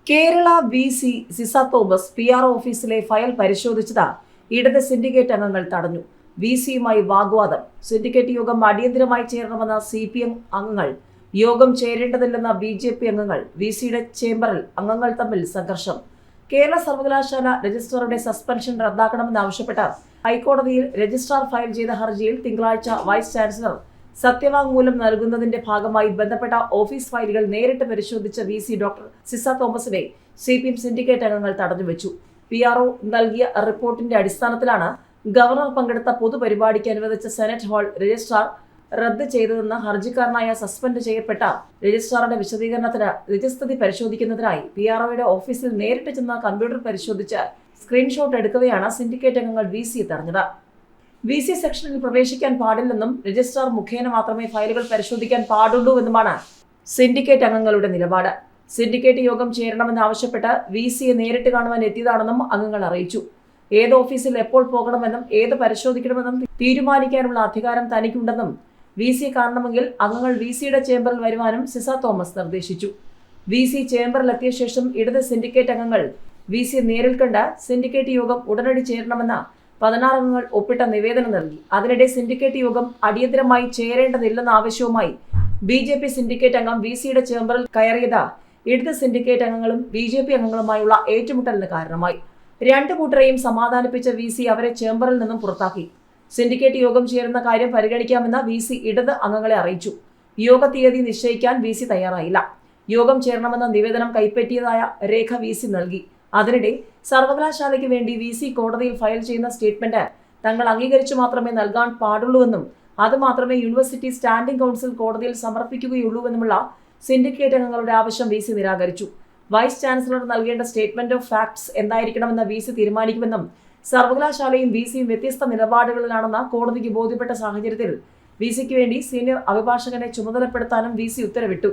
Kerala VC. Ciza Thomas പി.ആർ.ഒ ഓഫീസിലെ file പരിശോധിച്ചത് ഇടത് സിൻഡിക്കേറ്റ് അംഗങ്ങൾ തടഞ്ഞു. വി.സിയുമായി വാഗ്വാദം. സിൻഡിക്കേറ്റ് യോഗം അടിയന്തരമായി ചേരണമെന്ന CPM അംഗങ്ങൾ, യോഗം ചേരേണ്ടതില്ലെന്ന BJP അംഗങ്ങൾ, വി.സിയുടെ ചേംബറിൽ അംഗങ്ങൾ തമ്മിൽ സംഘർഷം. കേരള സർവകലാശാല രജിസ്ട്രാറുടെ സസ്പെൻഷൻ റദ്ദാക്കണമെന്നാവശ്യപ്പെട്ട് ഹൈക്കോടതിയിൽ രജിസ്ട്രാർ ഫയൽ ചെയ്ത ഹർജിയിൽ തിങ്കളാഴ്ച വൈസ് ചാൻസലർ സത്യവാങ്മൂലം നൽകുന്നതിന്റെ ഭാഗമായി ബന്ധപ്പെട്ട ഓഫീസ് ഫയലുകൾ നേരിട്ട് പരിശോധിച്ച വി.സി. ഡോക്ടർ സിസ തോമസിനെ CPM സിൻഡിക്കേറ്റ് അംഗങ്ങൾ തടഞ്ഞുവെച്ചു. PRO നൽകിയ റിപ്പോർട്ടിന്റെ അടിസ്ഥാനത്തിലാണ് ഗവർണർ പങ്കെടുത്ത പൊതുപരിപാടിക്ക് അനുവദിച്ച സെനറ്റ് ഹാൾ രജിസ്ട്രാർ റദ്ദ് ചെയ്തതെന്ന് ഹർജിക്കാരനായ സസ്പെൻഡ് ചെയ്യപ്പെട്ട രജിസ്ട്രാറുടെ വിശദീകരണത്തിന് നിജസ്ഥിതി പരിശോധിക്കുന്നതിനായി PROയുടെ ഓഫീസിൽ നേരിട്ട് ചെന്ന കമ്പ്യൂട്ടർ പരിശോധിച്ച് സ്ക്രീൻഷോട്ട് എടുക്കവെയാണ് സിൻഡിക്കേറ്റ് അംഗങ്ങൾ വി.സിയെ തടഞ്ഞത്. വി.സി സെക്ഷനിൽ പ്രവേശിക്കാൻ പാടില്ലെന്നും രജിസ്ട്രാർ മുഖേന മാത്രമേ ഫയലുകൾ പരിശോധിക്കാൻ പാടുള്ളൂവെന്നുമാണ് സിൻഡിക്കേറ്റ് അംഗങ്ങളുടെ നിലപാട്. സിൻഡിക്കേറ്റ് യോഗം ചേരണമെന്നാവശ്യപ്പെട്ട് വി.സിയെ നേരിട്ട് കാണുവാൻ എത്തിയതാണെന്നും അംഗങ്ങൾ അറിയിച്ചു. ഏത് ഓഫീസിൽ എപ്പോൾ പോകണമെന്നും ഏത് പരിശോധിക്കണമെന്നും തീരുമാനിക്കാനുള്ള അധികാരം തനിക്കുണ്ടെന്നും വി.സിയെ കാണണമെങ്കിൽ അംഗങ്ങൾ വി.സിയുടെ ചേംബറിൽ വരുവാനും സിസ തോമസ് നിർദ്ദേശിച്ചു. വി.സി ചേംബറിലെത്തിയ ശേഷം ഇടത് സിൻഡിക്കേറ്റ് അംഗങ്ങൾ വി.സിയെ നേരിൽ കണ്ട് സിൻഡിക്കേറ്റ് യോഗം ഉടനടി ചേരണമെന്ന 16 അംഗങ്ങൾ ഒപ്പിട്ട നിവേദനം നൽകി. അതിനിടെ സിൻഡിക്കേറ്റ് യോഗം അടിയന്തരമായി ചേരേണ്ടതില്ലെന്ന ആവശ്യവുമായി BJP സിൻഡിക്കേറ്റ് അംഗം വി.സിയുടെ ചേംബറിൽ കയറിയത് ഇടത് സിൻഡിക്കേറ്റ് അംഗങ്ങളും BJP അംഗങ്ങളുമായുള്ള ഏറ്റുമുട്ടലിന് കാരണമായി. രണ്ടു കൂട്ടരെയും സമാധാനിപ്പിച്ച വി.സി അവരെ ചേംബറിൽ നിന്നും പുറത്താക്കി. സിൻഡിക്കേറ്റ് യോഗം ചേരുന്ന കാര്യം പരിഗണിക്കാമെന്ന് വി.സി ഇടത് അംഗങ്ങളെ അറിയിച്ചു. യോഗ തീയതി നിശ്ചയിക്കാൻ വി.സി തയ്യാറായില്ല. യോഗം ചേരണമെന്ന നിവേദനം കൈപ്പറ്റിയതായ രേഖ വി.സി നൽകി. അതിനിടെ സർവകലാശാലയ്ക്ക് വേണ്ടി വി.സി കോടതിയിൽ ഫയൽ ചെയ്യുന്ന സ്റ്റേറ്റ്മെന്റ് തങ്ങൾ അംഗീകരിച്ചു മാത്രമേ നൽകാൻ പാടുള്ളൂവെന്നും അത് മാത്രമേ യൂണിവേഴ്സിറ്റി സ്റ്റാൻഡിംഗ് കൗൺസിൽ കോടതിയിൽ സമർപ്പിക്കുകയുള്ളൂവെന്നുമുള്ള സിൻഡിക്കേറ്റ് അംഗങ്ങളുടെ ആവശ്യം വി.സി നിരാകരിച്ചു. വൈസ് ചാൻസലർ നൽകേണ്ട സ്റ്റേറ്റ്മെന്റ് ഓഫ് ഫാക്ട്സ് എന്തായിരിക്കണമെന്ന് വി.സി തീരുമാനിക്കുമെന്നും സർവകലാശാലയും വി.സിയും വ്യത്യസ്ത നിലപാടുകളിലാണെന്ന് കോടതിക്ക് ബോധ്യപ്പെട്ട സാഹചര്യത്തിൽ വി.സിക്ക് വേണ്ടി സീനിയർ അഭിഭാഷകനെ ചുമതലപ്പെടുത്താനും വി.സി ഉത്തരവിട്ടു.